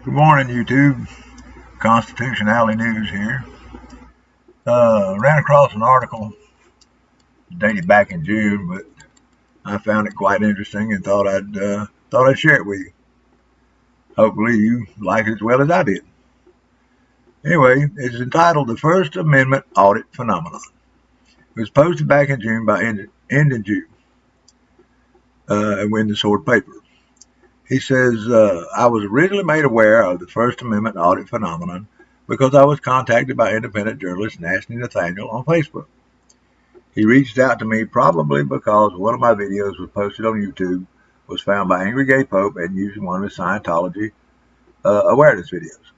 Good morning, YouTube. Constitutionality News here. Ran across an article dated back in June, but I found it quite interesting and thought I'd share it with you. Hopefully, you like it as well as I did. Anyway, it's entitled "The First Amendment Audit Phenomenon." It was posted back in June by Ending Jew in the Sword paper. He says, I was originally made aware of the First Amendment audit phenomenon because I was contacted by independent journalist Nasty Nathaniel on Facebook. He reached out to me probably because one of my videos was posted on YouTube, was found by Angry Gay Pope and used in one of his Scientology awareness videos.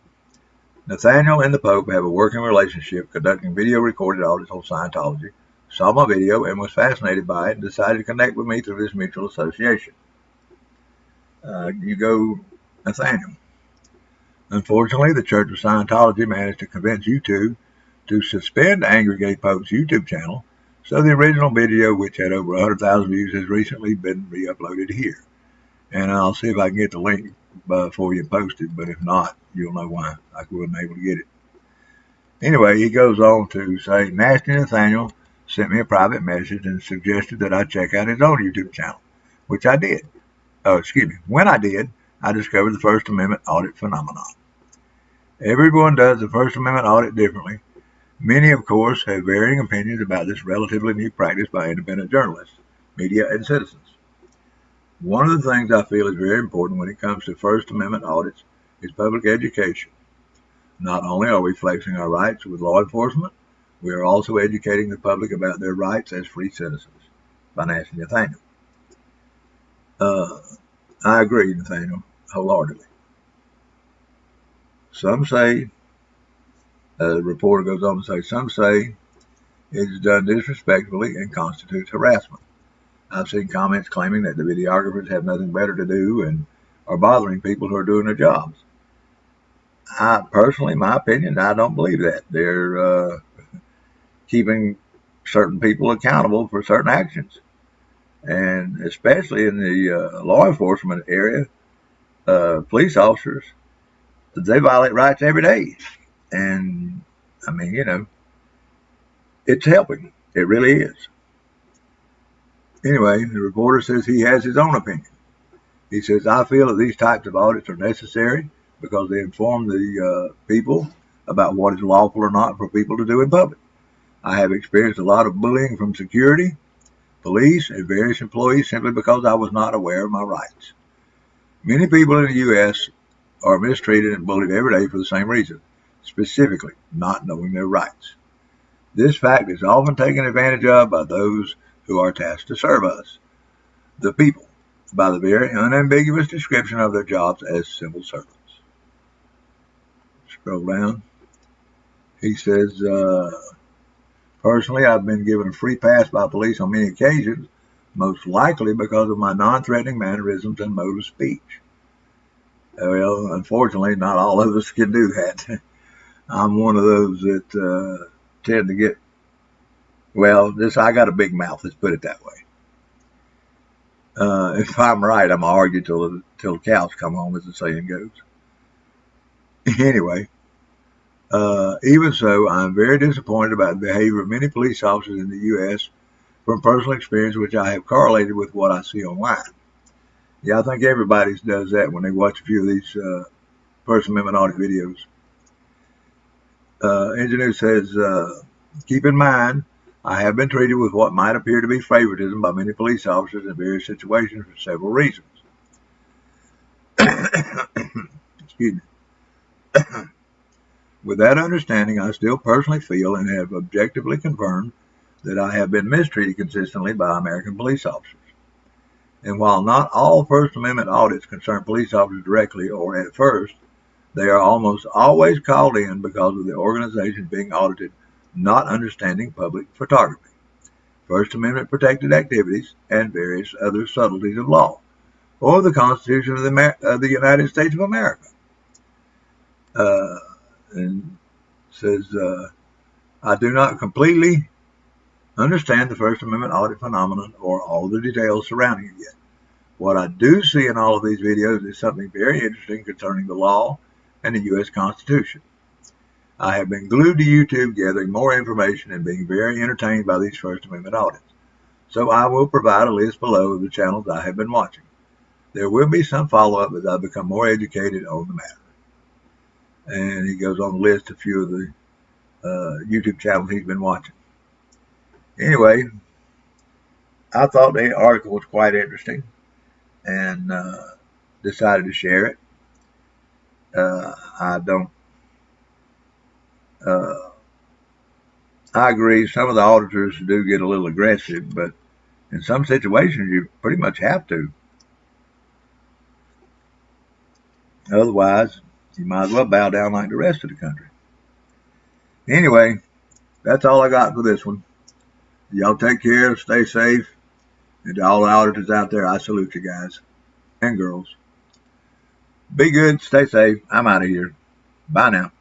Nathaniel and the Pope have a working relationship conducting video recorded audits on Scientology, saw my video and was fascinated by it and decided to connect with me through this mutual association. You go, Nathaniel. Unfortunately, the Church of Scientology managed to convince YouTube to suspend Angry Gay Pope's YouTube channel, so the original video, which had over 100,000 views, has recently been re-uploaded here. And I'll see if I can get the link before you post it, but if not, you'll know why I wasn't able to get it. Anyway, he goes on to say, Nasty Nathaniel sent me a private message and suggested that I check out his own YouTube channel, which I did. When I did, I discovered the First Amendment audit phenomenon. Everyone does the First Amendment audit differently. Many, of course, have varying opinions about this relatively new practice by independent journalists, media, and citizens. One of the things I feel is very important when it comes to First Amendment audits is public education. Not only are we flexing our rights with law enforcement, we are also educating the public about their rights as free citizens. By Nasty Nathaniel. I agree, Nathaniel, wholeheartedly. Some say, the reporter goes on to say, some say it is done disrespectfully and constitutes harassment. I've seen comments claiming that the videographers have nothing better to do and are bothering people who are doing their jobs. Personally, my opinion, I don't believe that. They're keeping certain people accountable for certain actions. And especially in the law enforcement area, police officers, they violate rights every day. And, I mean, it's helping. It really is. Anyway, the reporter says he has his own opinion. He says, I feel that these types of audits are necessary because they inform the people about what is lawful or not for people to do in public. I have experienced a lot of bullying from security, police, and various employees simply because I was not aware of my rights. Many people in the U.S. are mistreated and bullied every day for the same reason, specifically not knowing their rights. This fact is often taken advantage of by those who are tasked to serve us, the people, by the very unambiguous description of their jobs as civil servants. Scroll down. He says, personally, I've been given a free pass by police on many occasions, most likely because of my non-threatening mannerisms and mode of speech. Well, unfortunately, not all of us can do that. I'm one of those that tend to get, I got a big mouth, let's put it that way. If I'm right, I'm going to argue till the cows come home, as the saying goes. Anyway. Even so, I'm very disappointed about the behavior of many police officers in the U.S. from personal experience, which I have correlated with what I see online. Yeah, I think everybody does that when they watch a few of these First Amendment audit videos. Engineer says, keep in mind, I have been treated with what might appear to be favoritism by many police officers in various situations for several reasons. Excuse me. With that understanding, I still personally feel and have objectively confirmed that I have been mistreated consistently by American police officers. And while not all First Amendment audits concern police officers directly or at first, they are almost always called in because of the organization being audited not understanding public photography, First Amendment protected activities, and various other subtleties of law, or the Constitution of the United States of America. And says, I do not completely understand the First Amendment audit phenomenon or all the details surrounding it yet. What I do see in all of these videos is something very interesting concerning the law and the U.S. Constitution. I have been glued to YouTube gathering more information and being very entertained by these First Amendment audits. So I will provide a list below of the channels I have been watching. There will be some follow-up as I become more educated on the matter. And he goes on to list a few of the YouTube channels he's been watching. Anyway, I thought the article was quite interesting and decided to share it. I don't. I agree. Some of the auditors do get a little aggressive, but in some situations you pretty much have to. Otherwise, you might as well bow down like the rest of the country. Anyway, that's all I got for this one. Y'all take care, stay safe, and to all the auditors out there, I salute you guys and girls. Be good, stay safe. I'm out of here. Bye now.